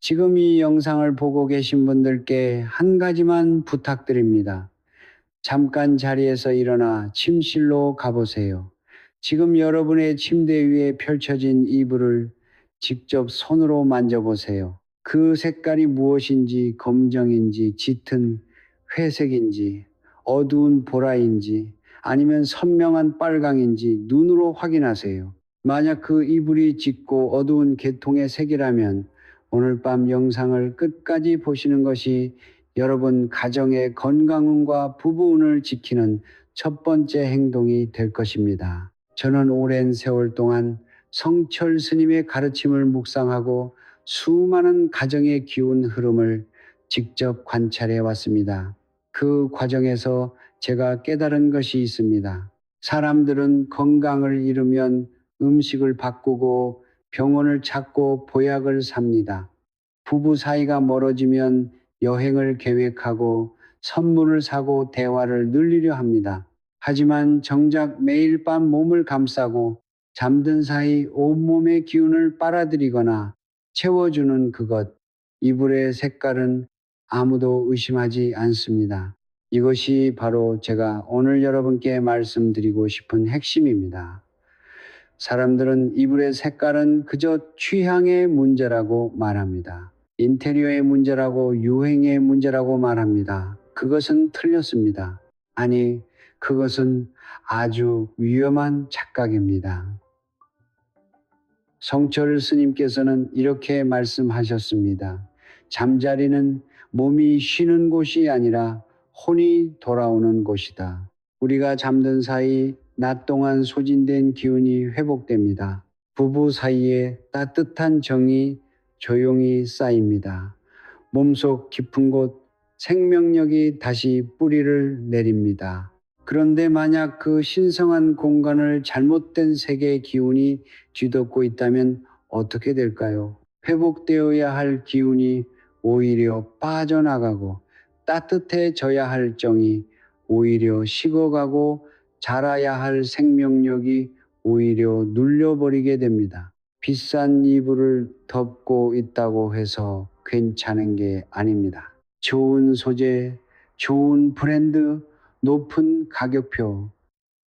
지금 이 영상을 보고 계신 분들께 한 가지만 부탁드립니다. 잠깐 자리에서 일어나 침실로 가보세요. 지금 여러분의 침대 위에 펼쳐진 이불을 직접 손으로 만져보세요. 그 색깔이 무엇인지, 검정인지, 짙은 회색인지, 어두운 보라인지, 아니면 선명한 빨강인지 눈으로 확인하세요. 만약 그 이불이 짙고 어두운 계통의 색이라면 오늘 밤 영상을 끝까지 보시는 것이 여러분 가정의 건강운과 부부운을 지키는 첫 번째 행동이 될 것입니다. 저는 오랜 세월 동안 성철 스님의 가르침을 묵상하고 수많은 가정의 기운 흐름을 직접 관찰해 왔습니다. 그 과정에서 제가 깨달은 것이 있습니다. 사람들은 건강을 잃으면 음식을 바꾸고 병원을 찾고 보약을 삽니다. 부부 사이가 멀어지면 여행을 계획하고 선물을 사고 대화를 늘리려 합니다. 하지만 정작 매일 밤 몸을 감싸고 잠든 사이 온몸의 기운을 빨아들이거나 채워주는 그것, 이불의 색깔은 아무도 의심하지 않습니다. 이것이 바로 제가 오늘 여러분께 말씀드리고 싶은 핵심입니다. 사람들은 이불의 색깔은 그저 취향의 문제라고 말합니다. 인테리어의 문제라고 유행의 문제라고 말합니다. 그것은 틀렸습니다. 아니, 그것은 아주 위험한 착각입니다. 성철 스님께서는 이렇게 말씀하셨습니다. 잠자리는 몸이 쉬는 곳이 아니라 혼이 돌아오는 곳이다. 우리가 잠든 사이 낮 동안 소진된 기운이 회복됩니다. 부부 사이에 따뜻한 정이 조용히 쌓입니다. 몸속 깊은 곳 생명력이 다시 뿌리를 내립니다. 그런데 만약 그 신성한 공간을 잘못된 세계의 기운이 뒤덮고 있다면 어떻게 될까요? 회복되어야 할 기운이 오히려 빠져나가고 따뜻해져야 할 정이 오히려 식어가고 자라야 할 생명력이 오히려 눌려버리게 됩니다. 비싼 이불을 덮고 있다고 해서 괜찮은 게 아닙니다. 좋은 소재, 좋은 브랜드, 높은 가격표.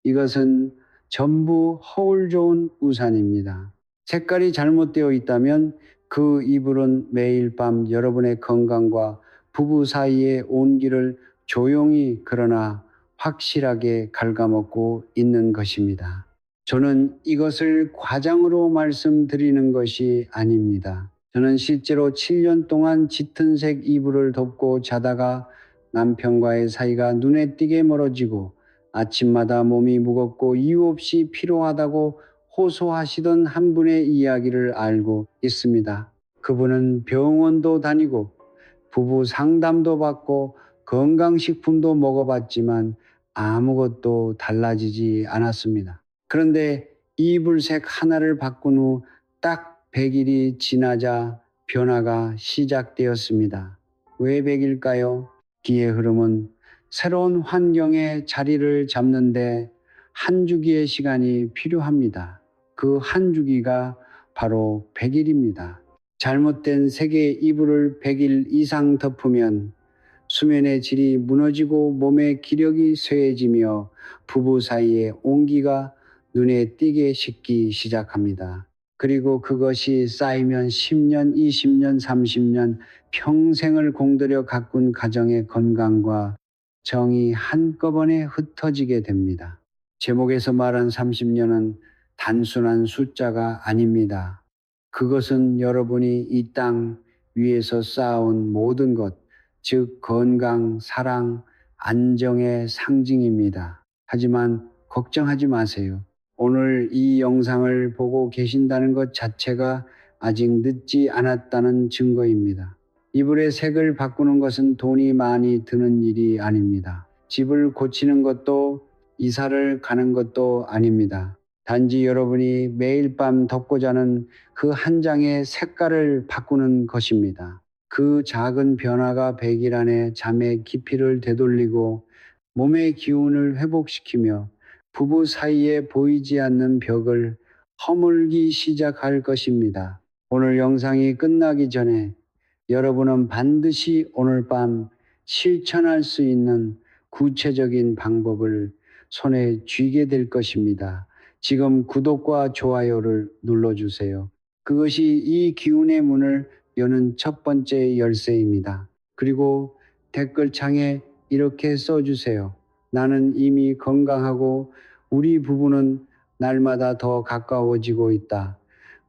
이것은 전부 허울 좋은 우산입니다. 색깔이 잘못되어 있다면 그 이불은 매일 밤 여러분의 건강과 부부 사이의 온기를 조용히 그러나 확실하게 갉아먹고 있는 것입니다. 저는 이것을 과장으로 말씀드리는 것이 아닙니다. 저는 실제로 7년 동안 짙은 색 이불을 덮고 자다가 남편과의 사이가 눈에 띄게 멀어지고 아침마다 몸이 무겁고 이유 없이 피로하다고 호소하시던 한 분의 이야기를 알고 있습니다. 그분은 병원도 다니고 부부 상담도 받고 건강식품도 먹어봤지만 아무것도 달라지지 않았습니다. 그런데 이불색 하나를 바꾼 후 딱 100일이 지나자 변화가 시작되었습니다. 왜 100일까요? 기의 흐름은 새로운 환경에 자리를 잡는데 한 주기의 시간이 필요합니다. 그 한 주기가 바로 100일입니다. 잘못된 색의 이불을 100일 이상 덮으면 수면의 질이 무너지고 몸의 기력이 쇠해지며 부부 사이의 온기가 눈에 띄게 식기 시작합니다. 그리고 그것이 쌓이면 10년, 20년, 30년 평생을 공들여 가꾼 가정의 건강과 정이 한꺼번에 흩어지게 됩니다. 제목에서 말한 30년은 단순한 숫자가 아닙니다. 그것은 여러분이 이 땅 위에서 쌓아온 모든 것, 즉 건강, 사랑, 안정의 상징입니다. 하지만 걱정하지 마세요. 오늘 이 영상을 보고 계신다는 것 자체가 아직 늦지 않았다는 증거입니다. 이불의 색을 바꾸는 것은 돈이 많이 드는 일이 아닙니다. 집을 고치는 것도 이사를 가는 것도 아닙니다. 단지 여러분이 매일 밤 덮고 자는 그 한 장의 색깔을 바꾸는 것입니다. 그 작은 변화가 100일 안에 잠의 깊이를 되돌리고 몸의 기운을 회복시키며 부부 사이에 보이지 않는 벽을 허물기 시작할 것입니다. 오늘 영상이 끝나기 전에 여러분은 반드시 오늘 밤 실천할 수 있는 구체적인 방법을 손에 쥐게 될 것입니다. 지금 구독과 좋아요를 눌러주세요. 그것이 이 기운의 문을 여는 첫 번째 열쇠입니다. 그리고 댓글창에 이렇게 써주세요. 나는 이미 건강하고 우리 부부는 날마다 더 가까워지고 있다.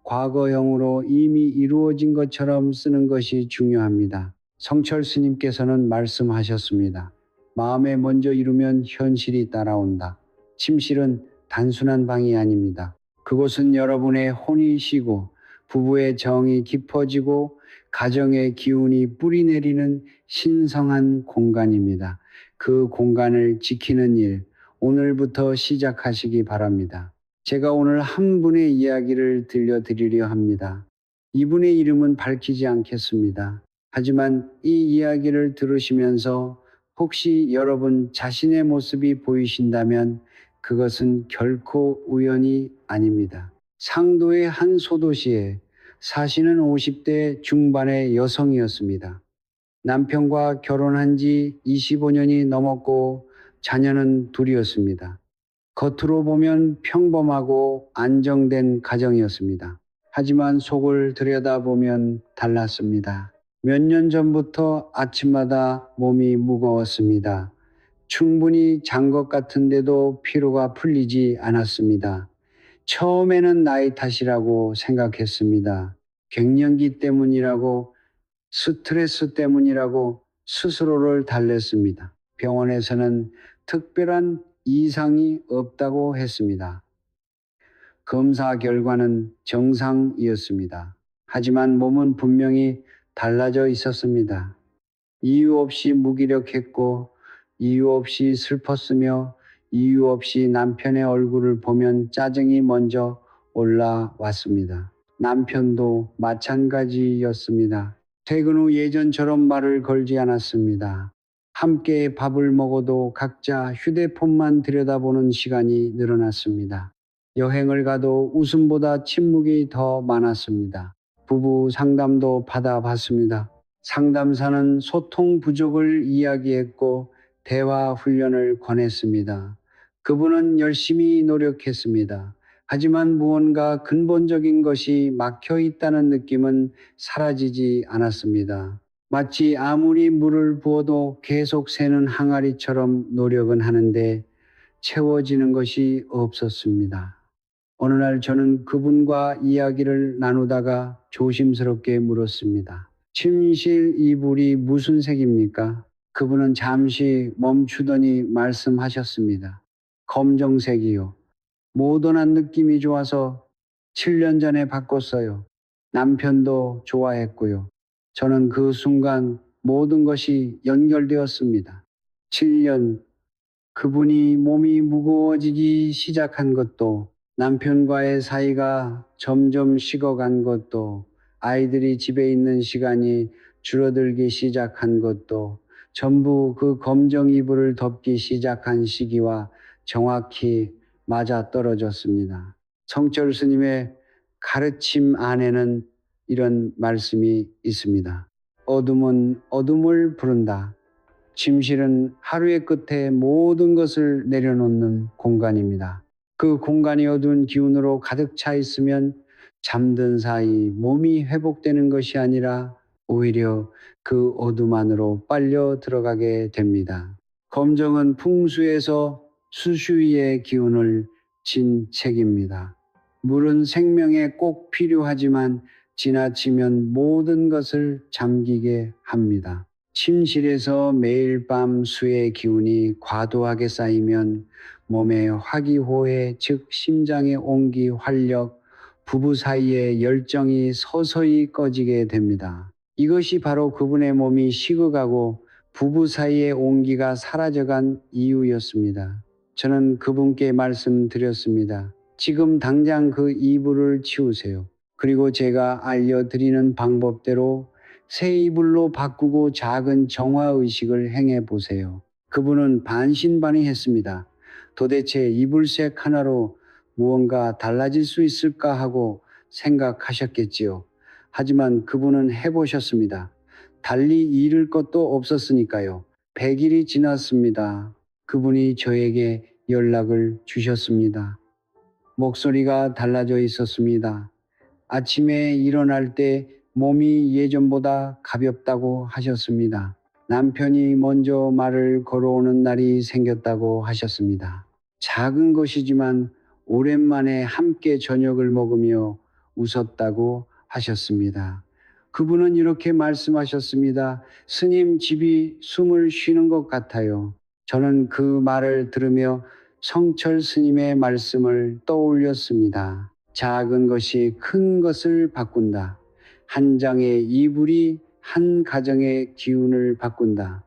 과거형으로 이미 이루어진 것처럼 쓰는 것이 중요합니다. 성철 스님께서는 말씀하셨습니다. 마음에 먼저 이루면 현실이 따라온다. 침실은 단순한 방이 아닙니다. 그곳은 여러분의 혼이 쉬고 부부의 정이 깊어지고 가정의 기운이 뿌리내리는 신성한 공간입니다. 그 공간을 지키는 일, 오늘부터 시작하시기 바랍니다. 제가 오늘 한 분의 이야기를 들려드리려 합니다. 이분의 이름은 밝히지 않겠습니다. 하지만 이 이야기를 들으시면서 혹시 여러분 자신의 모습이 보이신다면 그것은 결코 우연이 아닙니다. 상도의 한 소도시에 사시는 50대 중반의 여성이었습니다. 남편과 결혼한 지 25년이 넘었고 자녀는 둘이었습니다. 겉으로 보면 평범하고 안정된 가정이었습니다. 하지만 속을 들여다보면 달랐습니다. 몇 년 전부터 아침마다 몸이 무거웠습니다. 충분히 잔 것 같은데도 피로가 풀리지 않았습니다. 처음에는 나이 탓이라고 생각했습니다. 갱년기 때문이라고, 스트레스 때문이라고 스스로를 달랬습니다. 병원에서는 특별한 이상이 없다고 했습니다. 검사 결과는 정상이었습니다. 하지만 몸은 분명히 달라져 있었습니다. 이유 없이 무기력했고, 이유 없이 슬펐으며, 이유 없이 남편의 얼굴을 보면 짜증이 먼저 올라왔습니다. 남편도 마찬가지였습니다. 퇴근 후 예전처럼 말을 걸지 않았습니다. 함께 밥을 먹어도 각자 휴대폰만 들여다보는 시간이 늘어났습니다. 여행을 가도 웃음보다 침묵이 더 많았습니다. 부부 상담도 받아봤습니다. 상담사는 소통 부족을 이야기했고 대화 훈련을 권했습니다. 그분은 열심히 노력했습니다. 하지만 무언가 근본적인 것이 막혀 있다는 느낌은 사라지지 않았습니다. 마치 아무리 물을 부어도 계속 새는 항아리처럼 노력은 하는데 채워지는 것이 없었습니다. 어느 날 저는 그분과 이야기를 나누다가 조심스럽게 물었습니다. 침실 이불이 무슨 색입니까? 그분은 잠시 멈추더니 말씀하셨습니다. 검정색이요. 모던한 느낌이 좋아서 7년 전에 바꿨어요. 남편도 좋아했고요. 저는 그 순간 모든 것이 연결되었습니다. 7년, 그분이 몸이 무거워지기 시작한 것도, 남편과의 사이가 점점 식어간 것도, 아이들이 집에 있는 시간이 줄어들기 시작한 것도 전부 그 검정 이불을 덮기 시작한 시기와 정확히 맞아 떨어졌습니다. 성철 스님의 가르침 안에는 이런 말씀이 있습니다. 어둠은 어둠을 부른다. 침실은 하루의 끝에 모든 것을 내려놓는 공간입니다. 그 공간이 어두운 기운으로 가득 차 있으면 잠든 사이 몸이 회복되는 것이 아니라 오히려 그 어둠 안으로 빨려 들어가게 됩니다. 검정은 풍수에서 수슈위의 기운을 진 책입니다. 물은 생명에 꼭 필요하지만 지나치면 모든 것을 잠기게 합니다. 침실에서 매일 밤 수의 기운이 과도하게 쌓이면 몸의 화기호해, 즉 심장의 온기, 활력, 부부 사이의 열정이 서서히 꺼지게 됩니다. 이것이 바로 그분의 몸이 식어가고 부부 사이의 온기가 사라져간 이유였습니다. 저는 그분께 말씀드렸습니다. 지금 당장 그 이불을 치우세요. 그리고 제가 알려드리는 방법대로 새 이불로 바꾸고 작은 정화의식을 행해 보세요. 그분은 반신반의했습니다. 도대체 이불색 하나로 무언가 달라질 수 있을까 하고 생각하셨겠지요. 하지만 그분은 해보셨습니다. 달리 잃을 것도 없었으니까요. 100일이 지났습니다. 그분이 저에게 연락을 주셨습니다. 목소리가 달라져 있었습니다. 아침에 일어날 때 몸이 예전보다 가볍다고 하셨습니다. 남편이 먼저 말을 걸어오는 날이 생겼다고 하셨습니다. 작은 것이지만 오랜만에 함께 저녁을 먹으며 웃었다고 하셨습니다. 그분은 이렇게 말씀하셨습니다. 스님, 집이 숨을 쉬는 것 같아요. 저는 그 말을 들으며 성철 스님의 말씀을 떠올렸습니다. 작은 것이 큰 것을 바꾼다. 한 장의 이불이 한 가정의 기운을 바꾼다.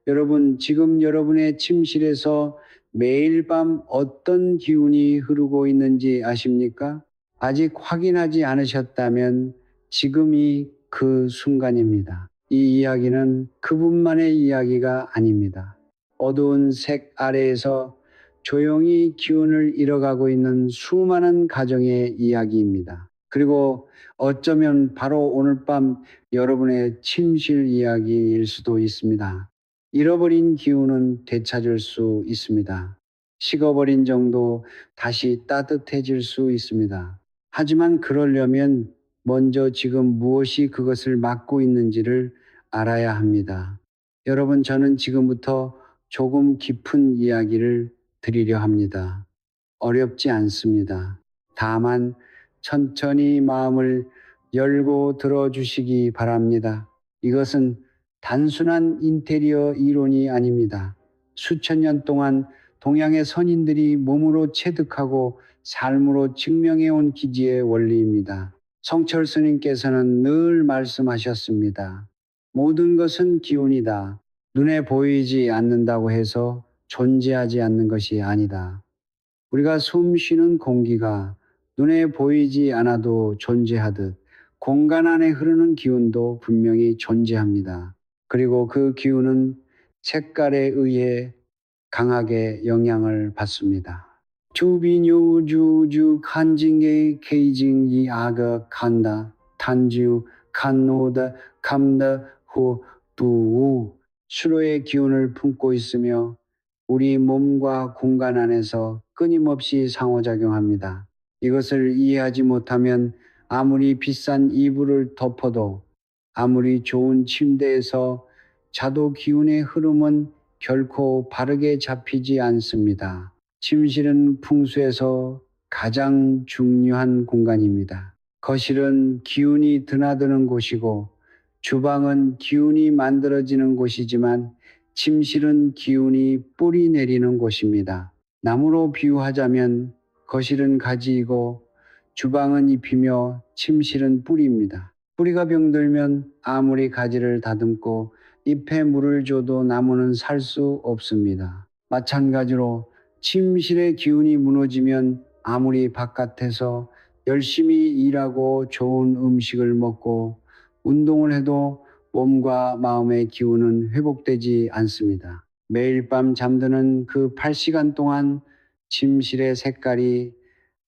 여러분, 지금 여러분의 침실에서 매일 밤 어떤 기운이 흐르고 있는지 아십니까? 아직 확인하지 않으셨다면 지금이 그 순간입니다. 이 이야기는 그분만의 이야기가 아닙니다. 어두운 색 아래에서 조용히 기운을 잃어가고 있는 수많은 가정의 이야기입니다. 그리고 어쩌면 바로 오늘 밤 여러분의 침실 이야기일 수도 있습니다. 잃어버린 기운은 되찾을 수 있습니다. 식어버린 정도 다시 따뜻해질 수 있습니다. 하지만 그러려면 먼저 지금 무엇이 그것을 막고 있는지를 알아야 합니다. 여러분, 저는 지금부터 조금 깊은 이야기를 드리려 합니다. 어렵지 않습니다. 다만 천천히 마음을 열고 들어주시기 바랍니다. 이것은 단순한 인테리어 이론이 아닙니다. 수천 년 동안 동양의 선인들이 몸으로 체득하고 삶으로 증명해온 기지의 원리입니다. 성철 스님께서는 늘 말씀하셨습니다. 모든 것은 기운이다. 눈에 보이지 않는다고 해서 존재하지 않는 것이 아니다. 우리가 숨 쉬는 공기가 눈에 보이지 않아도 존재하듯 공간 안에 흐르는 기운도 분명히 존재합니다. 그리고 그 기운은 색깔에 의해 강하게 영향을 받습니다. 주비뉴 주주 칸징의 케이징이 아가 칸다 탄주 칸노다 감다 후 부우 수로의 기운을 품고 있으며 우리 몸과 공간 안에서 끊임없이 상호작용합니다. 이것을 이해하지 못하면 아무리 비싼 이불을 덮어도 아무리 좋은 침대에서 자도 기운의 흐름은 결코 바르게 잡히지 않습니다. 침실은 풍수에서 가장 중요한 공간입니다. 거실은 기운이 드나드는 곳이고 주방은 기운이 만들어지는 곳이지만 침실은 기운이 뿌리 내리는 곳입니다. 나무로 비유하자면 거실은 가지이고 주방은 잎이며 침실은 뿌리입니다. 뿌리가 병들면 아무리 가지를 다듬고 잎에 물을 줘도 나무는 살 수 없습니다. 마찬가지로 침실의 기운이 무너지면 아무리 바깥에서 열심히 일하고 좋은 음식을 먹고 운동을 해도 몸과 마음의 기운은 회복되지 않습니다. 매일 밤 잠드는 그 8시간 동안 침실의 색깔이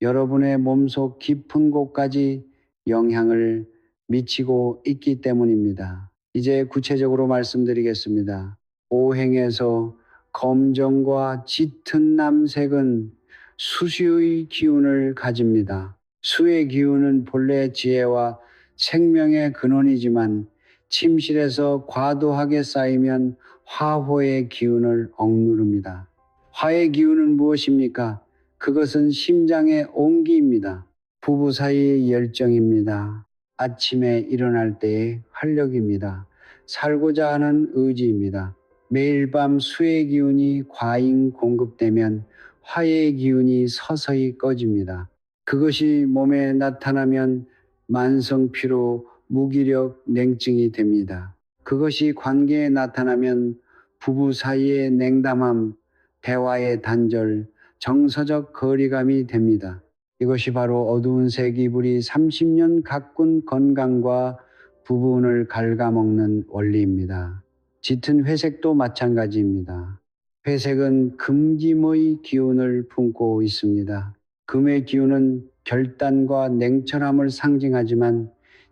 여러분의 몸속 깊은 곳까지 영향을 미치고 있기 때문입니다. 이제 구체적으로 말씀드리겠습니다. 오행에서 검정과 짙은 남색은 수시의 기운을 가집니다. 수의 기운은 본래 지혜와 생명의 근원이지만 침실에서 과도하게 쌓이면 화호의 기운을 억누릅니다. 화의 기운은 무엇입니까? 그것은 심장의 온기입니다. 부부 사이의 열정입니다. 아침에 일어날 때의 활력입니다. 살고자 하는 의지입니다. 매일 밤 수의 기운이 과잉 공급되면 화의 기운이 서서히 꺼집니다. 그것이 몸에 나타나면 만성 피로, 무기력, 냉증이 됩니다. 그것이 관계에 나타나면 부부 사이의 냉담함, 대화의 단절, 정서적 거리감이 됩니다. 이것이 바로 어두운 색 이불이 30년 가꾼 건강과 부분을 갉아먹는 원리입니다. 짙은 회색도 마찬가지입니다. 회색은 금김의 기운을 품고 있습니다. 금의 기운은 결단과 냉철함을 상징하지만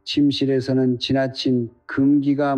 침실에서는 지나친 금기가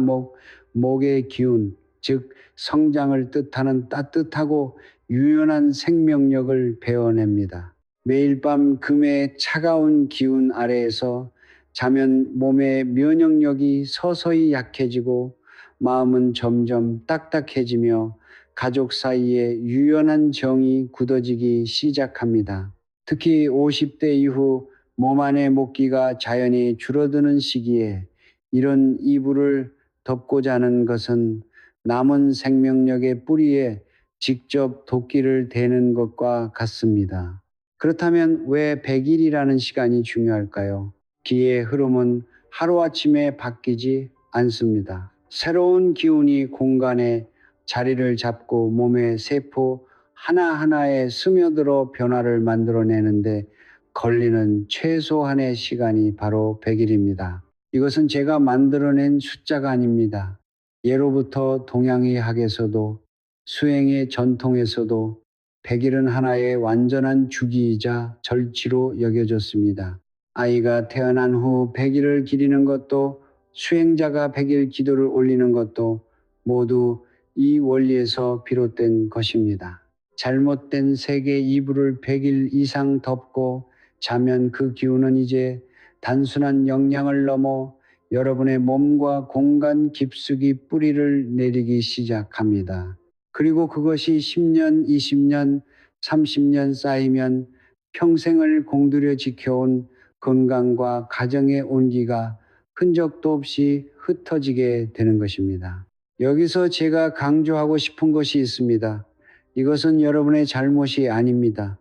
목의 기운, 즉 성장을 뜻하는 따뜻하고 유연한 생명력을 배워냅니다. 매일 밤 금의 차가운 기운 아래에서 자면 몸의 면역력이 서서히 약해지고 마음은 점점 딱딱해지며 가족 사이에 유연한 정이 굳어지기 시작합니다. 특히 50대 이후 몸 안의 목기가 자연히 줄어드는 시기에 이런 이불을 덮고 자는 것은 남은 생명력의 뿌리에 직접 도끼를 대는 것과 같습니다. 그렇다면 왜 100일이라는 시간이 중요할까요? 기의 흐름은 하루아침에 바뀌지 않습니다. 새로운 기운이 공간에 자리를 잡고 몸의 세포 하나하나에 스며들어 변화를 만들어내는데 걸리는 최소한의 시간이 바로 100일입니다. 이것은 제가 만들어낸 숫자가 아닙니다. 예로부터 동양의학에서도 수행의 전통에서도 100일은 하나의 완전한 주기이자 절치로 여겨졌습니다. 아이가 태어난 후 100일을 기리는 것도 수행자가 100일 기도를 올리는 것도 모두 이 원리에서 비롯된 것입니다. 잘못된 세계 이불을 100일 이상 덮고 자면 그 기운은 이제 단순한 영양을 넘어 여러분의 몸과 공간 깊숙이 뿌리를 내리기 시작합니다. 그리고 그것이 10년, 20년, 30년 쌓이면 평생을 공들여 지켜온 건강과 가정의 온기가 흔적도 없이 흩어지게 되는 것입니다. 여기서 제가 강조하고 싶은 것이 있습니다. 이것은 여러분의 잘못이 아닙니다.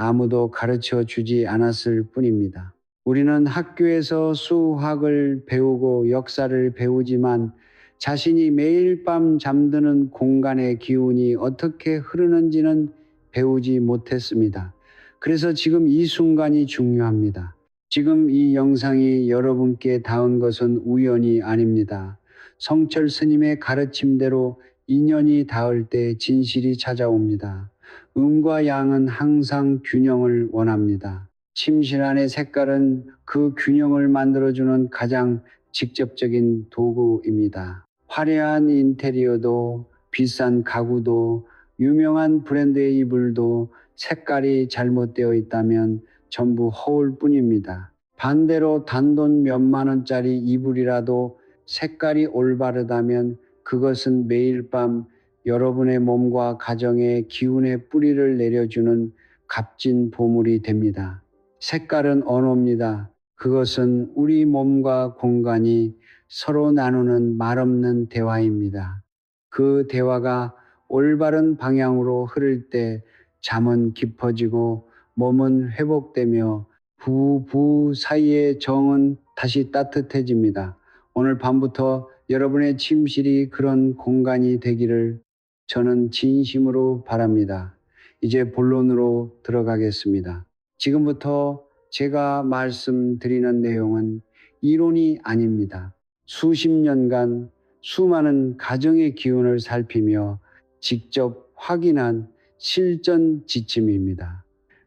아무도 가르쳐 주지 않았을 뿐입니다. 우리는 학교에서 수학을 배우고 역사를 배우지만 자신이 매일 밤 잠드는 공간의 기운이 어떻게 흐르는지는 배우지 못했습니다. 그래서 지금 이 순간이 중요합니다. 지금 이 영상이 여러분께 닿은 것은 우연이 아닙니다. 성철 스님의 가르침대로 인연이 닿을 때 진실이 찾아옵니다. 음과 양은 항상 균형을 원합니다. 침실 안의 색깔은 그 균형을 만들어주는 가장 직접적인 도구입니다. 화려한 인테리어도 비싼 가구도 유명한 브랜드의 이불도 색깔이 잘못되어 있다면 전부 허울 뿐입니다. 반대로 단돈 몇만 원짜리 이불이라도 색깔이 올바르다면 그것은 매일 밤 여러분의 몸과 가정의 기운의 뿌리를 내려주는 값진 보물이 됩니다. 색깔은 언어입니다. 그것은 우리 몸과 공간이 서로 나누는 말없는 대화입니다. 그 대화가 올바른 방향으로 흐를 때 잠은 깊어지고 몸은 회복되며 부부 사이의 정은 다시 따뜻해집니다. 오늘 밤부터 여러분의 침실이 그런 공간이 되기를 저는 진심으로 바랍니다. 이제 본론으로 들어가겠습니다. 지금부터 제가 말씀드리는 내용은 이론이 아닙니다. 수십 년간 수많은 가정의 기운을 살피며 직접 확인한 실전 지침입니다.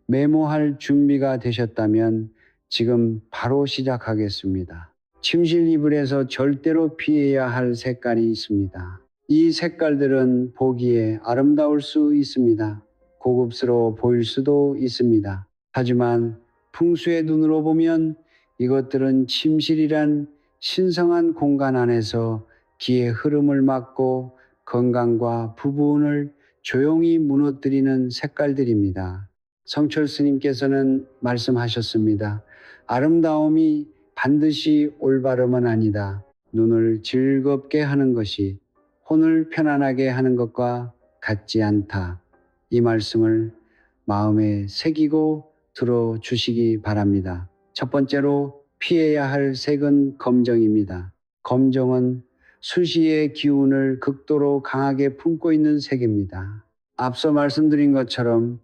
메모할 준비가 되셨다면 지금 바로 시작하겠습니다. 침실 이불에서 절대로 피해야 할 색깔이 있습니다. 이 색깔들은 보기에 아름다울 수 있습니다. 고급스러워 보일 수도 있습니다. 하지만 풍수의 눈으로 보면 이것들은 침실이란 신성한 공간 안에서 기의 흐름을 막고 건강과 부부운을 조용히 무너뜨리는 색깔들입니다. 성철 스님께서는 말씀하셨습니다. 아름다움이 반드시 올바름은 아니다. 눈을 즐겁게 하는 것이 혼을 편안하게 하는 것과 같지 않다. 이 말씀을 마음에 새기고 들어주시기 바랍니다. 첫 번째로 피해야 할 색은 검정입니다. 검정은 수시의 기운을 극도로 강하게 품고 있는 색입니다. 앞서 말씀드린 것처럼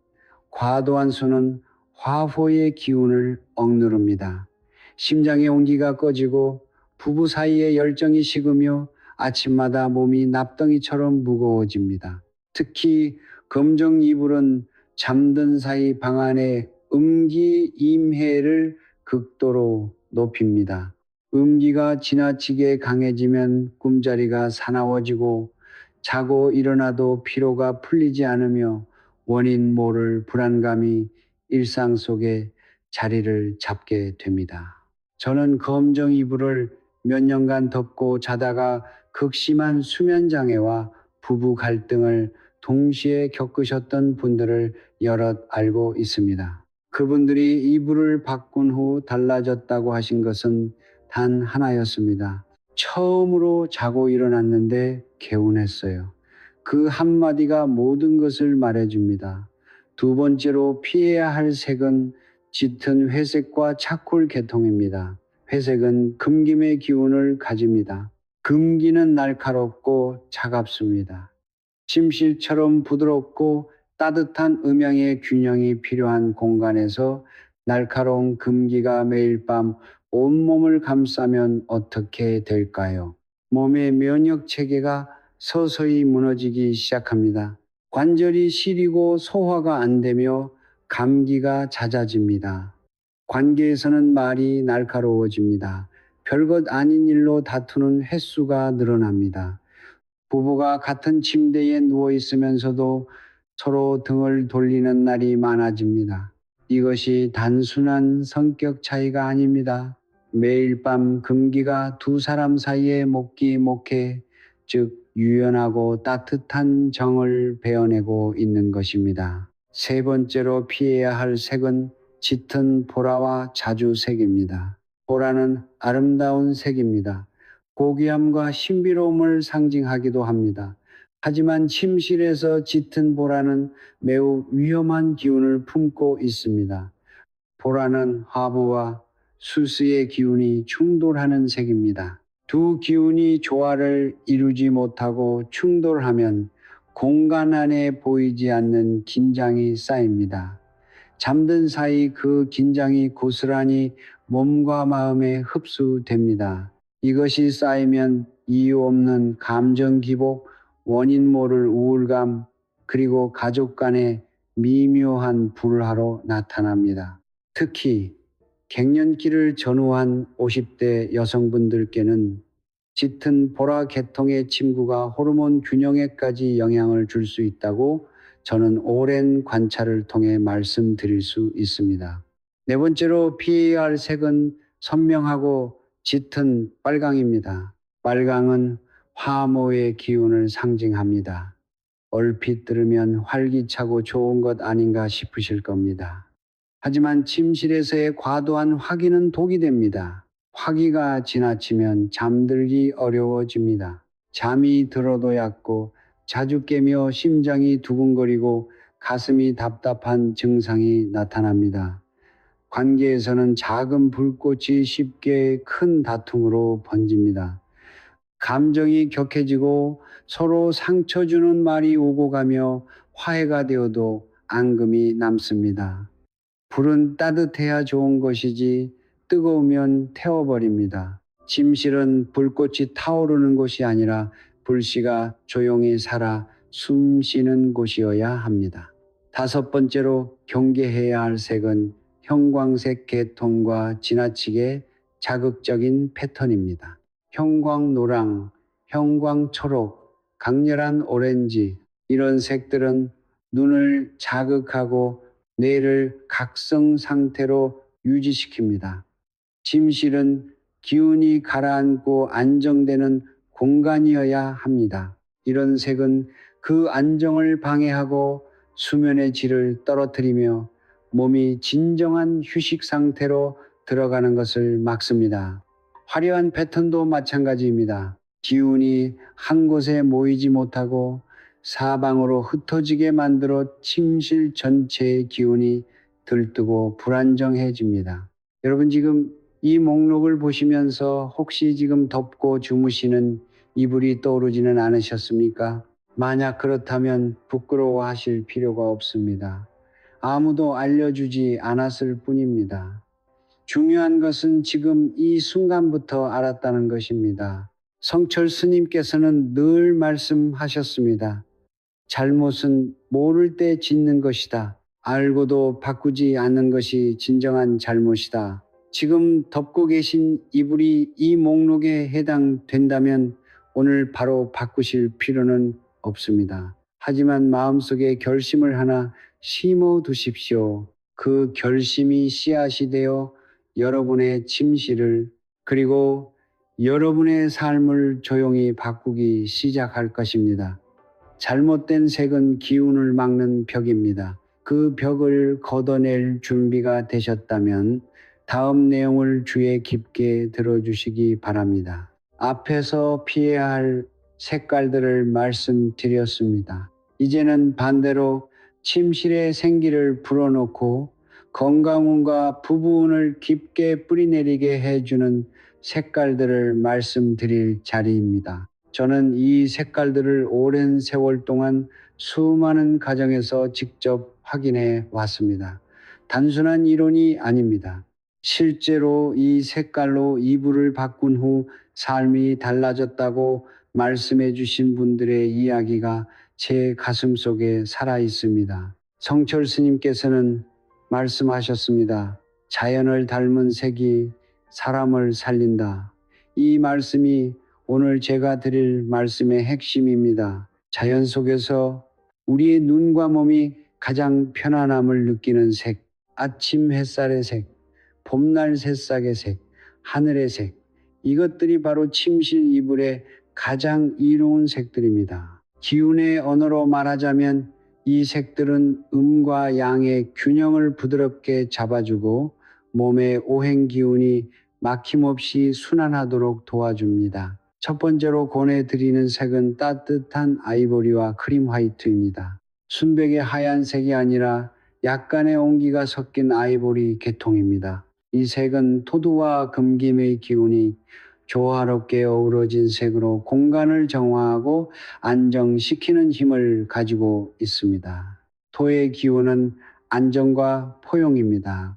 과도한 수는 화포의 기운을 억누릅니다. 심장의 온기가 꺼지고 부부 사이의 열정이 식으며 아침마다 몸이 납덩이처럼 무거워집니다. 특히 검정 이불은 잠든 사이 방 안의 음기임해를 극도로 높입니다. 음기가 지나치게 강해지면 꿈자리가 사나워지고 자고 일어나도 피로가 풀리지 않으며 원인 모를 불안감이 일상 속에 자리를 잡게 됩니다. 저는 검정 이불을 몇 년간 덮고 자다가 극심한 수면 장애와 부부 갈등을 동시에 겪으셨던 분들을 여럿 알고 있습니다. 그분들이 이불을 바꾼 후 달라졌다고 하신 것은 단 하나였습니다. 처음으로 자고 일어났는데 개운했어요. 그 한마디가 모든 것을 말해줍니다. 두 번째로 피해야 할 색은 짙은 회색과 차콜 계통입니다. 회색은 금김의 기운을 가집니다. 금기는 날카롭고 차갑습니다. 침실처럼 부드럽고 따뜻한 음양의 균형이 필요한 공간에서 날카로운 금기가 매일 밤 온몸을 감싸면 어떻게 될까요? 몸의 면역 체계가 서서히 무너지기 시작합니다. 관절이 시리고 소화가 안 되며 감기가 잦아집니다. 관계에서는 말이 날카로워집니다. 별것 아닌 일로 다투는 횟수가 늘어납니다. 부부가 같은 침대에 누워 있으면서도 서로 등을 돌리는 날이 많아집니다. 이것이 단순한 성격 차이가 아닙니다. 매일 밤 금기가 두 사람 사이에 목해, 즉 유연하고 따뜻한 정을 베어내고 있는 것입니다. 세 번째로 피해야 할 색은 짙은 보라와 자주색입니다. 보라는 아름다운 색입니다. 고귀함과 신비로움을 상징하기도 합니다. 하지만 침실에서 짙은 보라는 매우 위험한 기운을 품고 있습니다. 보라는 화부와 수수의 기운이 충돌하는 색입니다. 두 기운이 조화를 이루지 못하고 충돌하면 공간 안에 보이지 않는 긴장이 쌓입니다. 잠든 사이 그 긴장이 고스란히 몸과 마음에 흡수됩니다. 이것이 쌓이면 이유 없는 감정 기복, 원인 모를 우울감, 그리고 가족 간의 미묘한 불화로 나타납니다. 특히 갱년기를 전후한 50대 여성분들께는 짙은 보라 계통의 침구가 호르몬 균형에까지 영향을 줄 수 있다고 저는 오랜 관찰을 통해 말씀드릴 수 있습니다. 네 번째로 피해야 할 색은 선명하고 짙은 빨강입니다. 빨강은 화모의 기운을 상징합니다. 얼핏 들으면 활기차고 좋은 것 아닌가 싶으실 겁니다. 하지만 침실에서의 과도한 화기는 독이 됩니다. 화기가 지나치면 잠들기 어려워집니다. 잠이 들어도 얕고 자주 깨며 심장이 두근거리고 가슴이 답답한 증상이 나타납니다. 관계에서는 작은 불꽃이 쉽게 큰 다툼으로 번집니다. 감정이 격해지고 서로 상처 주는 말이 오고 가며 화해가 되어도 앙금이 남습니다. 불은 따뜻해야 좋은 것이지 뜨거우면 태워버립니다. 침실은 불꽃이 타오르는 곳이 아니라 불씨가 조용히 살아 숨 쉬는 곳이어야 합니다. 다섯 번째로 경계해야 할 색은 형광색 계통과 지나치게 자극적인 패턴입니다. 형광노랑, 형광초록, 강렬한 오렌지 이런 색들은 눈을 자극하고 뇌를 각성 상태로 유지시킵니다. 침실은 기운이 가라앉고 안정되는 공간이어야 합니다. 이런 색은 그 안정을 방해하고 수면의 질을 떨어뜨리며 몸이 진정한 휴식 상태로 들어가는 것을 막습니다. 화려한 패턴도 마찬가지입니다. 기운이 한 곳에 모이지 못하고 사방으로 흩어지게 만들어 침실 전체의 기운이 들뜨고 불안정해집니다. 여러분 지금 이 목록을 보시면서 혹시 지금 덮고 주무시는 이불이 떠오르지는 않으셨습니까? 만약 그렇다면 부끄러워하실 필요가 없습니다. 아무도 알려주지 않았을 뿐입니다. 중요한 것은 지금 이 순간부터 알았다는 것입니다. 성철 스님께서는 늘 말씀하셨습니다. 잘못은 모를 때 짓는 것이다. 알고도 바꾸지 않는 것이 진정한 잘못이다. 지금 덮고 계신 이불이 이 목록에 해당된다면 오늘 바로 바꾸실 필요는 없습니다. 하지만 마음속에 결심을 하나 심어 두십시오. 그 결심이 씨앗이 되어 여러분의 침실을 그리고 여러분의 삶을 조용히 바꾸기 시작할 것입니다. 잘못된 색은 기운을 막는 벽입니다. 그 벽을 걷어낼 준비가 되셨다면 다음 내용을 주의 깊게 들어주시기 바랍니다. 앞에서 피해야 할 색깔들을 말씀드렸습니다. 이제는 반대로 침실의 생기를 불어넣고 건강운과 부부운을 깊게 뿌리내리게 해주는 색깔들을 말씀드릴 자리입니다. 저는 이 색깔들을 오랜 세월 동안 수많은 가정에서 직접 확인해 왔습니다. 단순한 이론이 아닙니다. 실제로 이 색깔로 이불을 바꾼 후 삶이 달라졌다고 말씀해 주신 분들의 이야기가 제 가슴 속에 살아 있습니다. 성철 스님께서는 말씀하셨습니다. 자연을 닮은 색이 사람을 살린다. 이 말씀이 오늘 제가 드릴 말씀의 핵심입니다. 자연 속에서 우리의 눈과 몸이 가장 편안함을 느끼는 색, 아침 햇살의 색, 봄날 새싹의 색, 하늘의 색, 이것들이 바로 침실 이불의 가장 이로운 색들입니다. 기운의 언어로 말하자면 이 색들은 음과 양의 균형을 부드럽게 잡아주고 몸의 오행 기운이 막힘없이 순환하도록 도와줍니다. 첫 번째로 권해드리는 색은 따뜻한 아이보리와 크림 화이트입니다. 순백의 하얀색이 아니라 약간의 온기가 섞인 아이보리 계통입니다. 이 색은 토두와 금김의 기운이 조화롭게 어우러진 색으로 공간을 정화하고 안정시키는 힘을 가지고 있습니다. 토의 기운은 안정과 포용입니다.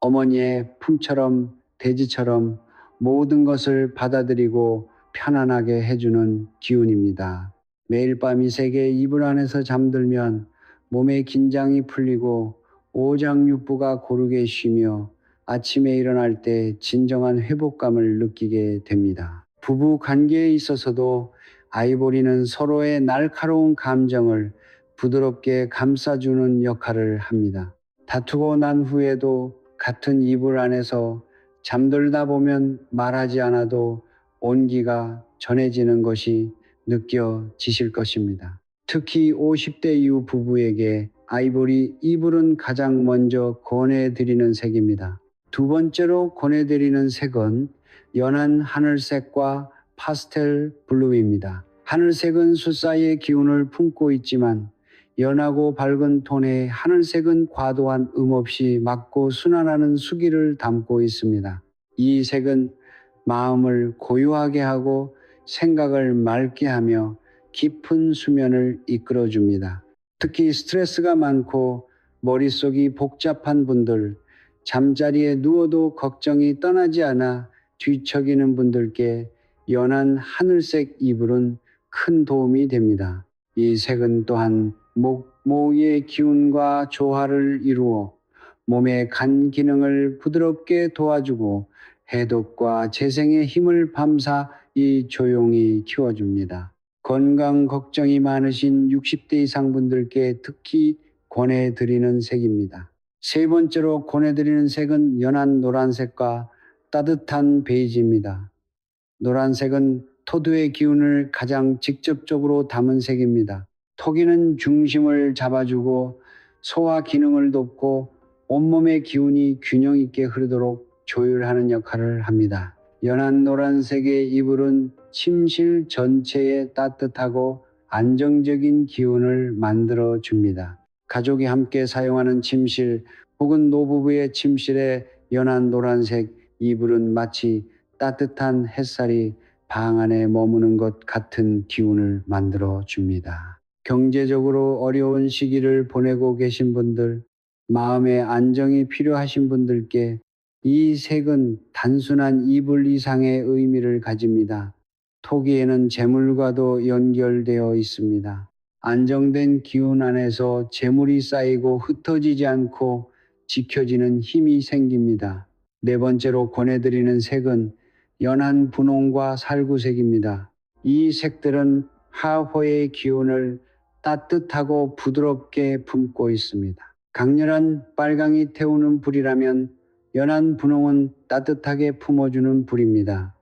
어머니의 품처럼 대지처럼 모든 것을 받아들이고 편안하게 해주는 기운입니다. 매일 밤 이 색의 이불 안에서 잠들면 몸의 긴장이 풀리고 오장육부가 고르게 쉬며 아침에 일어날 때 진정한 회복감을 느끼게 됩니다. 부부 관계에 있어서도 아이보리는 서로의 날카로운 감정을 부드럽게 감싸주는 역할을 합니다. 다투고 난 후에도 같은 이불 안에서 잠들다 보면 말하지 않아도 온기가 전해지는 것이 느껴지실 것입니다. 특히 50대 이후 부부에게 아이보리 이불은 가장 먼저 권해드리는 색입니다. 두 번째로 권해드리는 색은 연한 하늘색과 파스텔 블루입니다. 하늘색은 숫사의 기운을 품고 있지만 연하고 밝은 톤의 하늘색은 과도한 없이 맑고 순환하는 수기를 담고 있습니다. 이 색은 마음을 고요하게 하고 생각을 맑게 하며 깊은 수면을 이끌어줍니다. 특히 스트레스가 많고 머릿속이 복잡한 분들, 잠자리에 누워도 걱정이 떠나지 않아 뒤척이는 분들께 연한 하늘색 이불은 큰 도움이 됩니다. 이 색은 또한 모의 기운과 조화를 이루어 몸의 간 기능을 부드럽게 도와주고 해독과 재생의 힘을 밤사 이 조용히 키워줍니다. 건강 걱정이 많으신 60대 이상 분들께 특히 권해드리는 색입니다. 세 번째로 권해드리는 색은 연한 노란색과 따뜻한 베이지입니다. 노란색은 토두의 기운을 가장 직접적으로 담은 색입니다. 토기는 중심을 잡아주고 소화 기능을 돕고 온몸의 기운이 균형 있게 흐르도록 조율하는 역할을 합니다. 연한 노란색의 이불은 침실 전체에 따뜻하고 안정적인 기운을 만들어 줍니다. 가족이 함께 사용하는 침실 혹은 노부부의 침실에 연한 노란색 이불은 마치 따뜻한 햇살이 방 안에 머무는 것 같은 기운을 만들어 줍니다. 경제적으로 어려운 시기를 보내고 계신 분들, 마음의 안정이 필요하신 분들께 이 색은 단순한 이불 이상의 의미를 가집니다. 토기에는 재물과도 연결되어 있습니다. 안정된 기운 안에서 재물이 쌓이고 흩어지지 않고 지켜지는 힘이 생깁니다. 네 번째로 권해드리는 색은 연한 분홍과 살구색입니다. 이 색들은 하호의 기운을 따뜻하고 부드럽게 품고 있습니다. 강렬한 빨강이 태우는 불이라면 연한 분홍은 따뜻하게 품어주는 불입니다.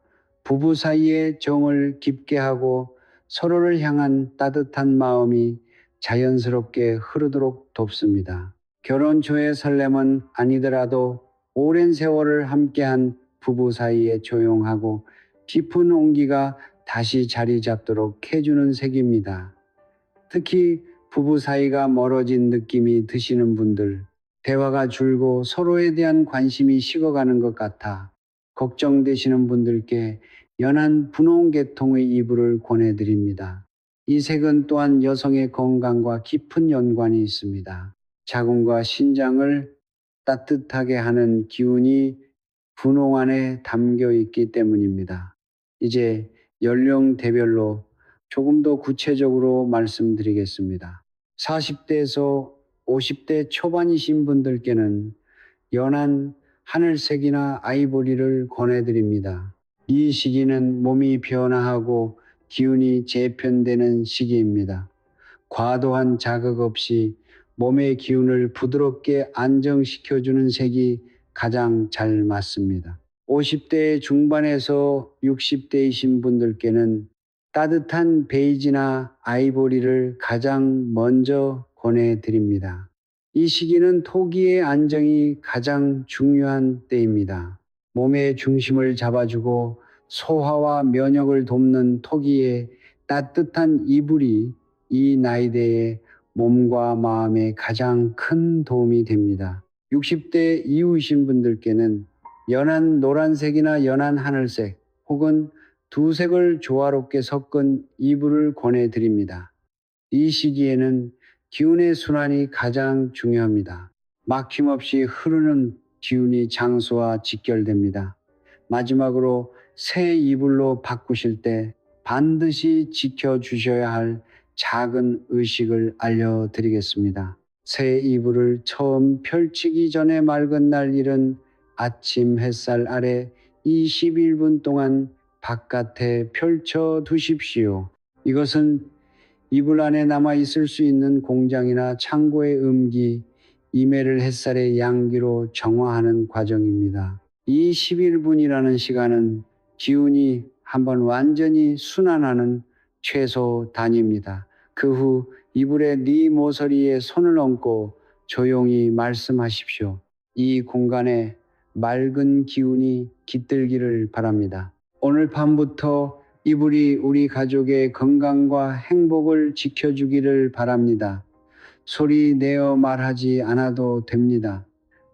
부부 사이의 정을 깊게 하고 서로를 향한 따뜻한 마음이 자연스럽게 흐르도록 돕습니다. 결혼 초의 설렘은 아니더라도 오랜 세월을 함께한 부부 사이에 조용하고 깊은 온기가 다시 자리 잡도록 해주는 색입니다. 특히 부부 사이가 멀어진 느낌이 드시는 분들, 대화가 줄고 서로에 대한 관심이 식어가는 것 같아 걱정되시는 분들께 연한 분홍 계통의 이불을 권해드립니다. 이 색은 또한 여성의 건강과 깊은 연관이 있습니다. 자궁과 신장을 따뜻하게 하는 기운이 분홍 안에 담겨 있기 때문입니다. 이제 연령대별로 조금 더 구체적으로 말씀드리겠습니다. 40대에서 50대 초반이신 분들께는 연한 하늘색이나 아이보리를 권해드립니다. 이 시기는 몸이 변화하고 기운이 재편되는 시기입니다. 과도한 자극 없이 몸의 기운을 부드럽게 안정시켜주는 색이 가장 잘 맞습니다. 50대 중반에서 60대이신 분들께는 따뜻한 베이지나 아이보리를 가장 먼저 권해드립니다. 이 시기는 토기의 안정이 가장 중요한 때입니다. 몸의 중심을 잡아주고 소화와 면역을 돕는 토기의 따뜻한 이불이 이 나이대에 몸과 마음에 가장 큰 도움이 됩니다. 60대 이후이신 분들께는 연한 노란색이나 연한 하늘색 혹은 두 색을 조화롭게 섞은 이불을 권해드립니다. 이 시기에는 기운의 순환이 가장 중요합니다. 막힘없이 흐르는 기운이 장수와 직결됩니다. 마지막으로 새 이불로 바꾸실 때 반드시 지켜주셔야 할 작은 의식을 알려드리겠습니다. 새 이불을 처음 펼치기 전에 맑은 날 일은 아침 햇살 아래 21분 동안 바깥에 펼쳐 두십시오. 이것은 이불 안에 남아 있을 수 있는 공장이나 창고의 음기, 이메를 햇살의 양기로 정화하는 과정입니다. 이 11분이라는 시간은 기운이 한번 완전히 순환하는 최소 단위입니다. 그 후 이불의 네 모서리에 손을 얹고 조용히 말씀하십시오. 이 공간에 맑은 기운이 깃들기를 바랍니다. 오늘 밤부터 이불이 우리 가족의 건강과 행복을 지켜주기를 바랍니다. 소리 내어 말하지 않아도 됩니다.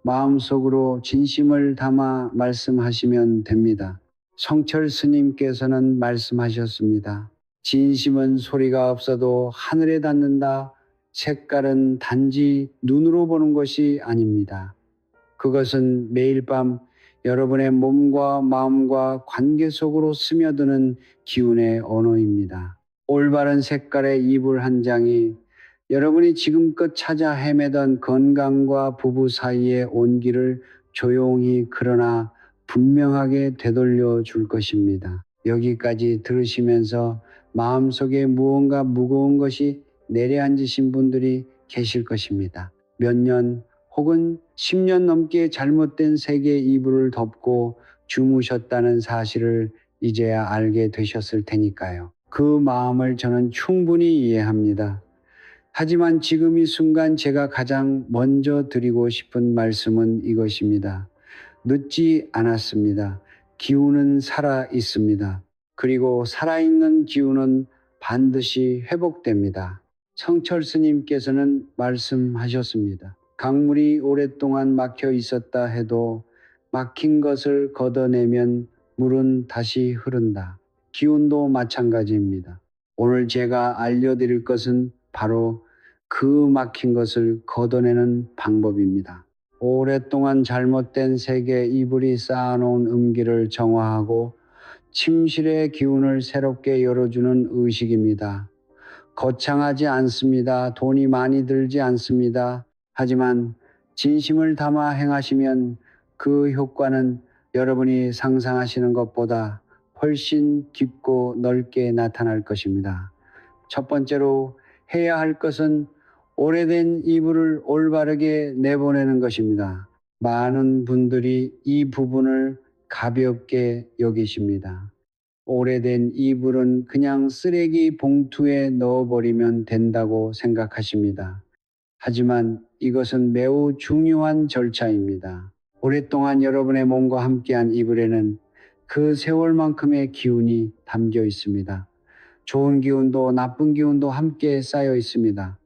마음속으로 진심을 담아 말씀하시면 됩니다. 성철 스님께서는 말씀하셨습니다. 진심은 소리가 없어도 하늘에 닿는다. 색깔은 단지 눈으로 보는 것이 아닙니다. 그것은 매일 밤 여러분의 몸과 마음과 관계 속으로 스며드는 기운의 언어입니다. 올바른 색깔의 이불 한 장이 여러분이 지금껏 찾아 헤매던 건강과 부부 사이의 온기를 조용히 그러나 분명하게 되돌려 줄 것입니다. 여기까지 들으시면서 마음속에 무언가 무거운 것이 내려앉으신 분들이 계실 것입니다. 몇 년 혹은 10년 넘게 잘못된 색의 이불을 덮고 주무셨다는 사실을 이제야 알게 되셨을 테니까요. 그 마음을 저는 충분히 이해합니다. 하지만 지금 이 순간 제가 가장 먼저 드리고 싶은 말씀은 이것입니다. 늦지 않았습니다. 기운은 살아 있습니다. 그리고 살아있는 기운은 반드시 회복됩니다. 성철 스님께서는 말씀하셨습니다. 강물이 오랫동안 막혀 있었다 해도 막힌 것을 걷어내면 물은 다시 흐른다. 기운도 마찬가지입니다. 오늘 제가 알려드릴 것은 바로 그 막힌 것을 걷어내는 방법입니다. 오랫동안 잘못된 세계 이불이 쌓아놓은 음기를 정화하고 침실의 기운을 새롭게 열어주는 의식입니다. 거창하지 않습니다. 돈이 많이 들지 않습니다. 하지만 진심을 담아 행하시면 그 효과는 여러분이 상상하시는 것보다 훨씬 깊고 넓게 나타날 것입니다. 첫 번째로 해야 할 것은 오래된 이불을 올바르게 내보내는 것입니다. 많은 분들이 이 부분을 가볍게 여기십니다. 오래된 이불은 그냥 쓰레기 봉투에 넣어버리면 된다고 생각하십니다. 하지만 이것은 매우 중요한 절차입니다. 오랫동안 여러분의 몸과 함께한 이불에는 그 세월만큼의 기운이 담겨 있습니다. 좋은 기운도 나쁜 기운도 함께 쌓여 있습니다.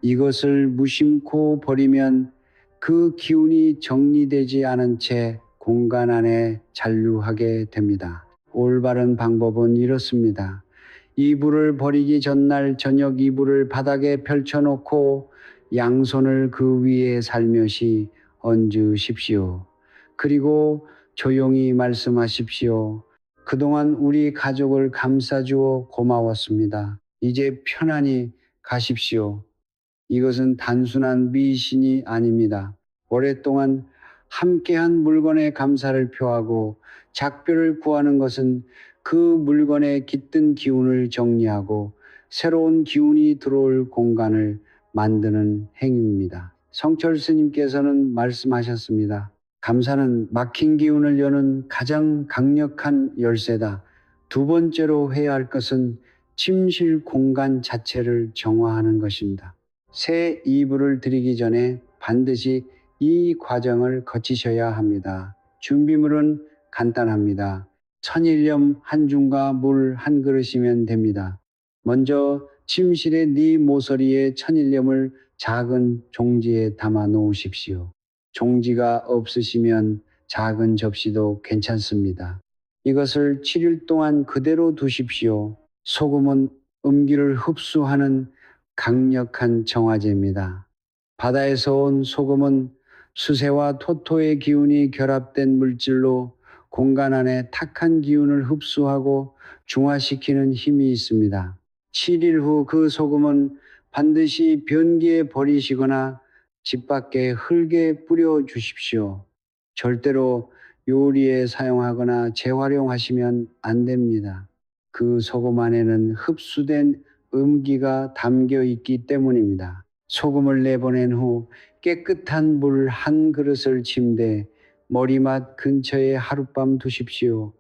이것을 무심코 버리면 그 기운이 정리되지 않은 채 공간 안에 잔류하게 됩니다. 올바른 방법은 이렇습니다. 이불을 버리기 전날 저녁 이불을 바닥에 펼쳐놓고 양손을 그 위에 살며시 얹으십시오. 그리고 조용히 말씀하십시오. 그동안 우리 가족을 감싸주어 고마웠습니다. 이제 편안히 가십시오. 이것은 단순한 미신이 아닙니다. 오랫동안 함께한 물건에 감사를 표하고 작별을 구하는 것은 그 물건에 깃든 기운을 정리하고 새로운 기운이 들어올 공간을 만드는 행위입니다. 성철 스님께서는 말씀하셨습니다. 감사는 막힌 기운을 여는 가장 강력한 열쇠다. 두 번째로 해야 할 것은 침실 공간 자체를 정화하는 것입니다. 새 이불을 드리기 전에 반드시 이 과정을 거치셔야 합니다. 준비물은 간단합니다. 천일염 한 줌과 물 한 그릇이면 됩니다. 먼저 침실의 네 모서리에 천일염을 작은 종지에 담아 놓으십시오. 종지가 없으시면 작은 접시도 괜찮습니다. 이것을 7일 동안 그대로 두십시오. 소금은 음기를 흡수하는 강력한 정화제입니다. 바다에서 온 소금은 수세와 토토의 기운이 결합된 물질로 공간 안에 탁한 기운을 흡수하고 중화시키는 힘이 있습니다. 7일 후 그 소금은 반드시 변기에 버리시거나 집 밖에 흙에 뿌려 주십시오. 절대로 요리에 사용하거나 재활용하시면 안 됩니다. 그 소금 안에는 흡수된 음기가 담겨 있기 때문입니다. 소금을 내보낸 후 깨끗한 물 한 그릇을 침대 머리맡 근처에 하룻밤 두십시오.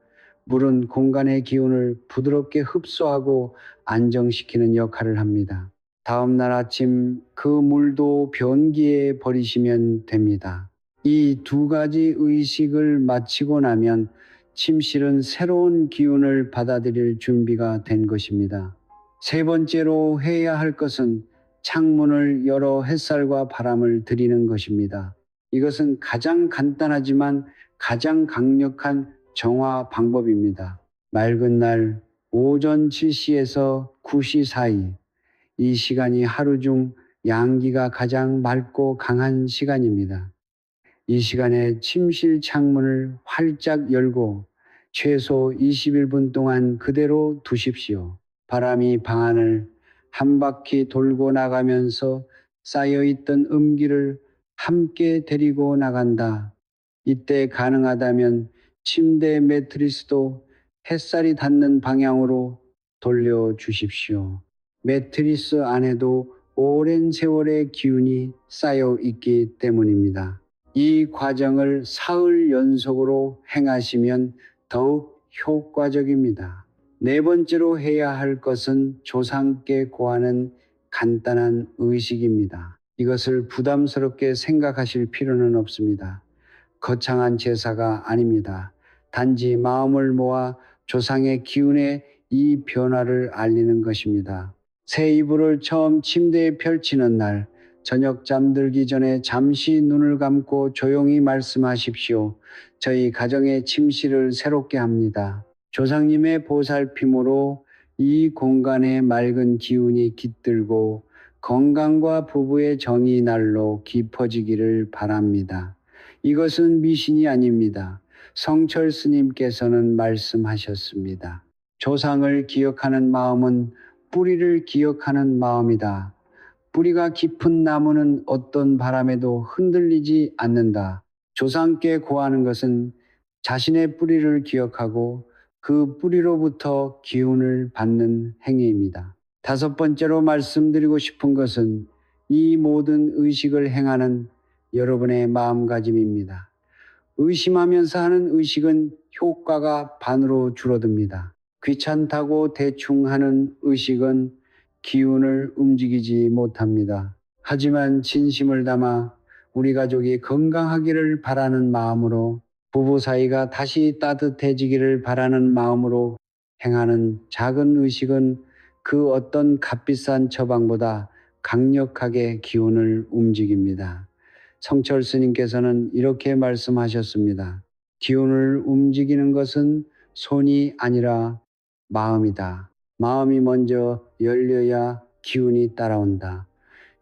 물은 공간의 기운을 부드럽게 흡수하고 안정시키는 역할을 합니다. 다음 날 아침 그 물도 변기에 버리시면 됩니다. 이 두 가지 의식을 마치고 나면 침실은 새로운 기운을 받아들일 준비가 된 것입니다. 세 번째로 해야 할 것은 창문을 열어 햇살과 바람을 들이는 것입니다. 이것은 가장 간단하지만 가장 강력한 정화 방법입니다. 맑은 날 오전 7시에서 9시 사이, 이 시간이 하루 중 양기가 가장 맑고 강한 시간입니다. 이 시간에 침실 창문을 활짝 열고 최소 21분 동안 그대로 두십시오. 바람이 방 안을 한 바퀴 돌고 나가면서 쌓여있던 음기를 함께 데리고 나간다. 이때 가능하다면 침대 매트리스도 햇살이 닿는 방향으로 돌려주십시오. 매트리스 안에도 오랜 세월의 기운이 쌓여 있기 때문입니다. 이 과정을 사흘 연속으로 행하시면 더욱 효과적입니다. 네 번째로 해야 할 것은 조상께 고하는 간단한 의식입니다. 이것을 부담스럽게 생각하실 필요는 없습니다. 거창한 제사가 아닙니다. 단지 마음을 모아 조상의 기운에 이 변화를 알리는 것입니다. 새 이불을 처음 침대에 펼치는 날, 저녁 잠들기 전에 잠시 눈을 감고 조용히 말씀하십시오. 저희 가정의 침실을 새롭게 합니다. 조상님의 보살핌으로 이 공간에 맑은 기운이 깃들고 건강과 부부의 정이 날로 깊어지기를 바랍니다. 이것은 미신이 아닙니다. 성철 스님께서는 말씀하셨습니다. 조상을 기억하는 마음은 뿌리를 기억하는 마음이다. 뿌리가 깊은 나무는 어떤 바람에도 흔들리지 않는다. 조상께 고하는 것은 자신의 뿌리를 기억하고 그 뿌리로부터 기운을 받는 행위입니다. 다섯 번째로 말씀드리고 싶은 것은 이 모든 의식을 행하는 여러분의 마음가짐입니다. 의심하면서 하는 의식은 효과가 반으로 줄어듭니다. 귀찮다고 대충 하는 의식은 기운을 움직이지 못합니다. 하지만 진심을 담아 우리 가족이 건강하기를 바라는 마음으로, 부부 사이가 다시 따뜻해지기를 바라는 마음으로 행하는 작은 의식은 그 어떤 값비싼 처방보다 강력하게 기운을 움직입니다. 성철 스님께서는 이렇게 말씀하셨습니다. 기운을 움직이는 것은 손이 아니라 마음이다. 마음이 먼저 열려야 기운이 따라온다.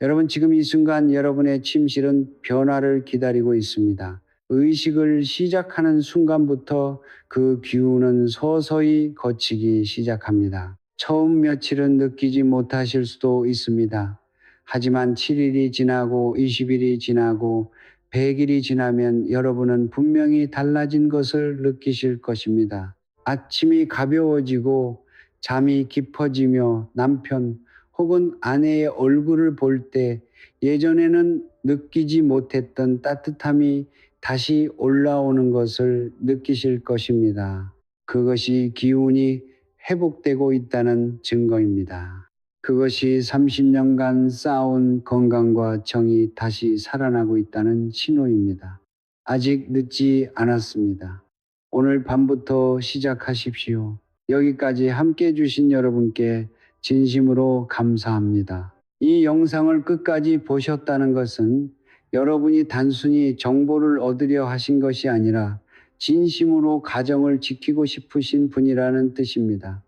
여러분, 지금 이 순간 여러분의 침실은 변화를 기다리고 있습니다. 의식을 시작하는 순간부터 그 기운은 서서히 거치기 시작합니다. 처음 며칠은 느끼지 못하실 수도 있습니다. 하지만 7일이 지나고 20일이 지나고 100일이 지나면 여러분은 분명히 달라진 것을 느끼실 것입니다. 아침이 가벼워지고 잠이 깊어지며 남편 혹은 아내의 얼굴을 볼 때 예전에는 느끼지 못했던 따뜻함이 다시 올라오는 것을 느끼실 것입니다. 그것이 기운이 회복되고 있다는 증거입니다. 그것이 30년간 쌓아온 건강과 정이 다시 살아나고 있다는 신호입니다. 아직 늦지 않았습니다. 오늘 밤부터 시작하십시오. 여기까지 함께 해주신 여러분께 진심으로 감사합니다. 이 영상을 끝까지 보셨다는 것은 여러분이 단순히 정보를 얻으려 하신 것이 아니라 진심으로 가정을 지키고 싶으신 분이라는 뜻입니다.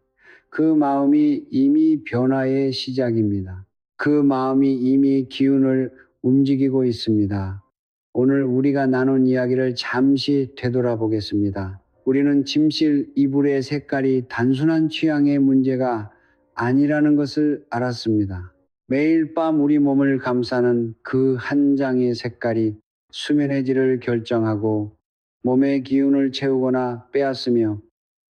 그 마음이 이미 변화의 시작입니다. 그 마음이 이미 기운을 움직이고 있습니다. 오늘 우리가 나눈 이야기를 잠시 되돌아보겠습니다. 우리는 침실 이불의 색깔이 단순한 취향의 문제가 아니라는 것을 알았습니다. 매일 밤 우리 몸을 감싸는 그 한 장의 색깔이 수면의 질을 결정하고 몸의 기운을 채우거나 빼앗으며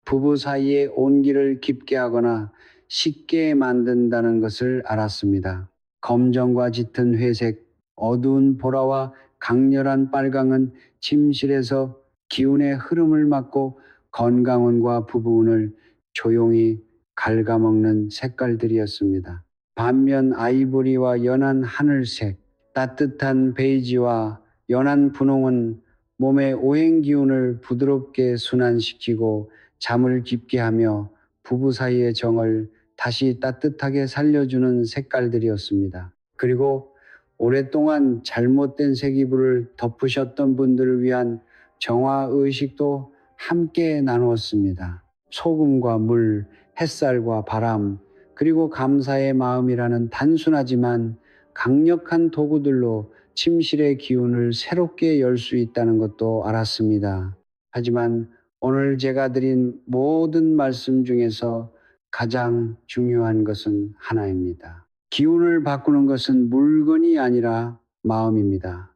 부부 사이의 온기를 깊게 하거나 식게 만든다는 것을 알았습니다. 검정과 짙은 회색, 어두운 보라와 강렬한 빨강은 침실에서 기운의 흐름을 막고 건강운과 부부운을 조용히 갉아먹는 색깔들이었습니다. 반면 아이보리와 연한 하늘색, 따뜻한 베이지와 연한 분홍은 몸의 오행 기운을 부드럽게 순환시키고 잠을 깊게 하며 부부 사이의 정을 다시 따뜻하게 살려주는 색깔들이었습니다. 그리고 오랫동안 잘못된 색이불을 덮으셨던 분들을 위한 정화의식도 함께 나누었습니다. 소금과 물, 햇살과 바람, 그리고 감사의 마음이라는 단순하지만 강력한 도구들로 침실의 기운을 새롭게 열 수 있다는 것도 알았습니다. 하지만 오늘 제가 드린 모든 말씀 중에서 가장 중요한 것은 하나입니다. 기운을 바꾸는 것은 물건이 아니라 마음입니다.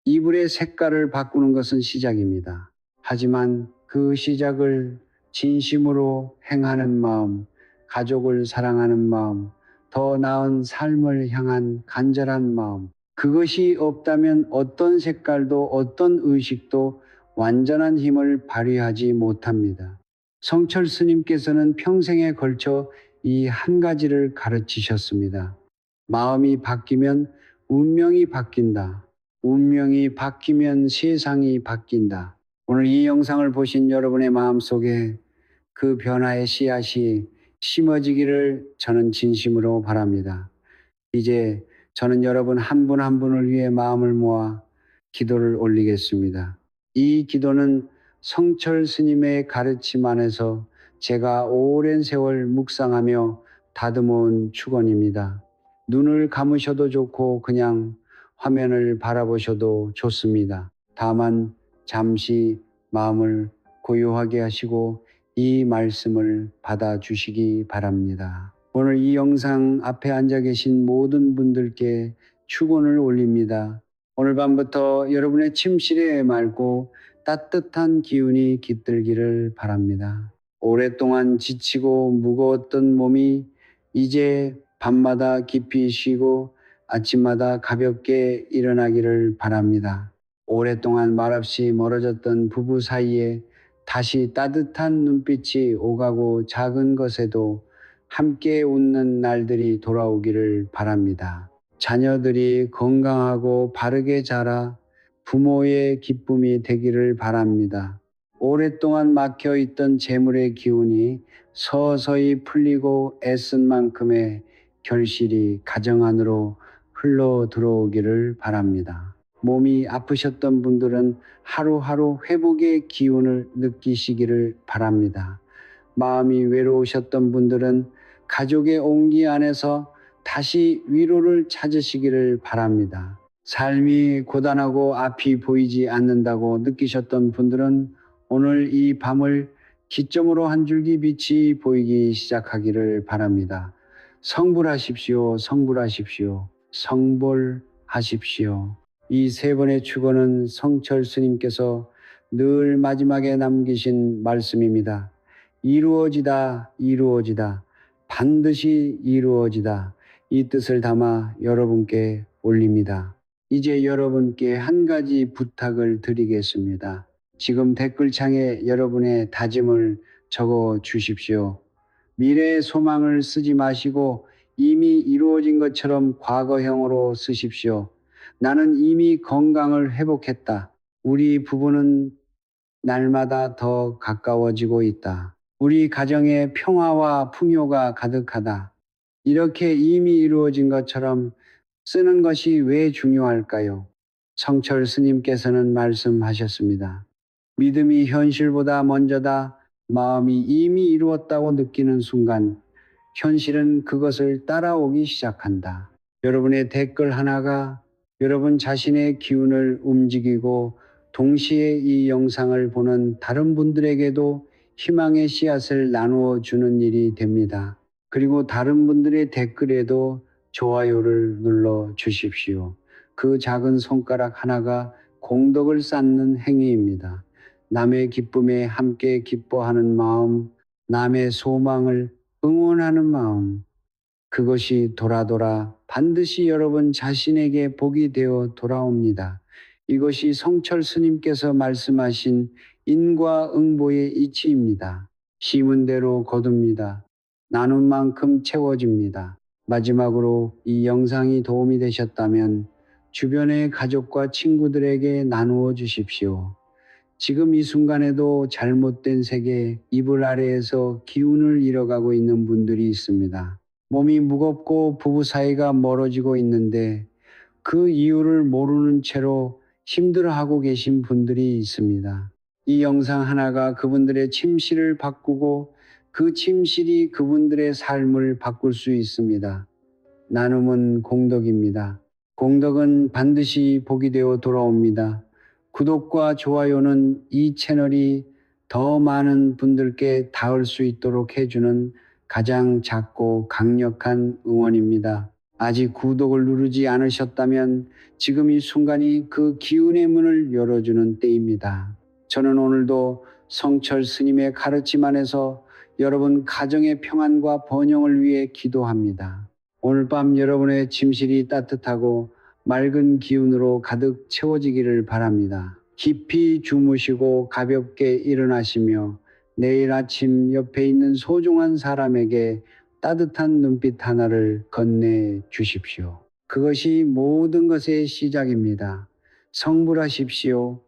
이불의 색깔을 바꾸는 것은 시작입니다. 하지만 그 시작을 진심으로 행하는 마음, 가족을 사랑하는 마음, 더 나은 삶을 향한 간절한 마음, 그것이 없다면 어떤 색깔도 어떤 의식도 완전한 힘을 발휘하지 못합니다. 성철 스님께서는 평생에 걸쳐 이 한 가지를 가르치셨습니다. 마음이 바뀌면 운명이 바뀐다. 운명이 바뀌면 세상이 바뀐다. 오늘 이 영상을 보신 여러분의 마음속에 그 변화의 씨앗이 심어지기를 저는 진심으로 바랍니다. 이제 저는 여러분 한 분 한 분을 위해 마음을 모아 기도를 올리겠습니다. 이 기도는 성철 스님의 가르침 안에서 제가 오랜 세월 묵상하며 다듬어온 축원입니다. 눈을 감으셔도 좋고 그냥 화면을 바라보셔도 좋습니다. 다만 잠시 마음을 고요하게 하시고 이 말씀을 받아주시기 바랍니다. 오늘 이 영상 앞에 앉아 계신 모든 분들께 축원을 올립니다. 오늘 밤부터 여러분의 침실에 맑고 따뜻한 기운이 깃들기를 바랍니다. 오랫동안 지치고 무거웠던 몸이 이제 밤마다 깊이 쉬고 아침마다 가볍게 일어나기를 바랍니다. 오랫동안 말없이 멀어졌던 부부 사이에 다시 따뜻한 눈빛이 오가고 작은 것에도 함께 웃는 날들이 돌아오기를 바랍니다. 자녀들이 건강하고 바르게 자라 부모의 기쁨이 되기를 바랍니다. 오랫동안 막혀있던 재물의 기운이 서서히 풀리고 애쓴 만큼의 결실이 가정 안으로 흘러 들어오기를 바랍니다. 몸이 아프셨던 분들은 하루하루 회복의 기운을 느끼시기를 바랍니다. 마음이 외로우셨던 분들은 가족의 온기 안에서 다시 위로를 찾으시기를 바랍니다. 삶이 고단하고 앞이 보이지 않는다고 느끼셨던 분들은 오늘 이 밤을 기점으로 한 줄기 빛이 보이기 시작하기를 바랍니다. 성불하십시오, 성불하십시오, 성불하십시오. 이 세 번의 축원은 성철 스님께서 늘 마지막에 남기신 말씀입니다. 이루어지다, 이루어지다, 반드시 이루어지다. 이 뜻을 담아 여러분께 올립니다. 이제 여러분께 한 가지 부탁을 드리겠습니다. 지금 댓글창에 여러분의 다짐을 적어 주십시오. 미래의 소망을 쓰지 마시고 이미 이루어진 것처럼 과거형으로 쓰십시오. 나는 이미 건강을 회복했다. 우리 부부는 날마다 더 가까워지고 있다. 우리 가정에 평화와 풍요가 가득하다. 이렇게 이미 이루어진 것처럼 쓰는 것이 왜 중요할까요? 성철 스님께서는 말씀하셨습니다. 믿음이 현실보다 먼저다. 마음이 이미 이루었다고 느끼는 순간 현실은 그것을 따라오기 시작한다. 여러분의 댓글 하나가 여러분 자신의 기운을 움직이고 동시에 이 영상을 보는 다른 분들에게도 희망의 씨앗을 나누어 주는 일이 됩니다. 그리고 다른 분들의 댓글에도 좋아요를 눌러 주십시오. 그 작은 손가락 하나가 공덕을 쌓는 행위입니다. 남의 기쁨에 함께 기뻐하는 마음, 남의 소망을 응원하는 마음, 그것이 돌아 반드시 여러분 자신에게 복이 되어 돌아옵니다. 이것이 성철 스님께서 말씀하신 인과응보의 이치입니다. 심은 대로 거둡니다. 나눈 만큼 채워집니다. 마지막으로 이 영상이 도움이 되셨다면 주변의 가족과 친구들에게 나누어 주십시오. 지금 이 순간에도 잘못된 세계 이불 아래에서 기운을 잃어가고 있는 분들이 있습니다. 몸이 무겁고 부부 사이가 멀어지고 있는데 그 이유를 모르는 채로 힘들어하고 계신 분들이 있습니다. 이 영상 하나가 그분들의 침실을 바꾸고 그 침실이 그분들의 삶을 바꿀 수 있습니다. 나눔은 공덕입니다. 공덕은 반드시 복이 되어 돌아옵니다. 구독과 좋아요는 이 채널이 더 많은 분들께 닿을 수 있도록 해주는 가장 작고 강력한 응원입니다. 아직 구독을 누르지 않으셨다면 지금 이 순간이 그 기운의 문을 열어주는 때입니다. 저는 오늘도 성철 스님의 가르침 안에서 여러분 가정의 평안과 번영을 위해 기도합니다. 오늘 밤 여러분의 침실이 따뜻하고 맑은 기운으로 가득 채워지기를 바랍니다. 깊이 주무시고 가볍게 일어나시며 내일 아침 옆에 있는 소중한 사람에게 따뜻한 눈빛 하나를 건네 주십시오. 그것이 모든 것의 시작입니다. 성불하십시오.